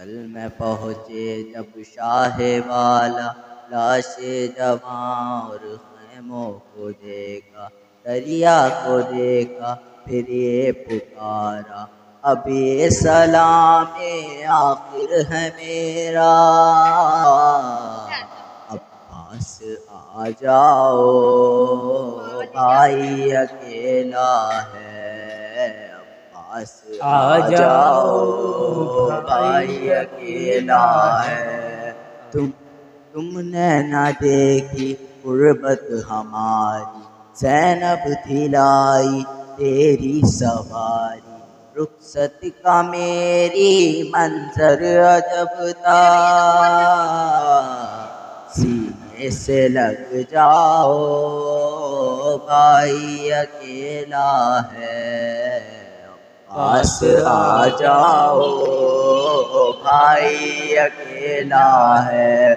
कल में पहुँचे जब शाहे वाला, लाशे जवां और खैमों को देखा, दरिया को देखा, फिर ये पुकारा, अब ये सलामे आखिर है मेरा, अब्बास आ जाओ भाई अकेला है, अब्बास आ जाओ भाई अकेला है। तुमने न देखी गुर्बत हमारी, ज़ैनब दिलाई तेरी सवारी, रुखसत का मेरी मंजर अजब था, सीने से लग जाओ भाई अकेला है, पास आ जाओ भाई अकेला है।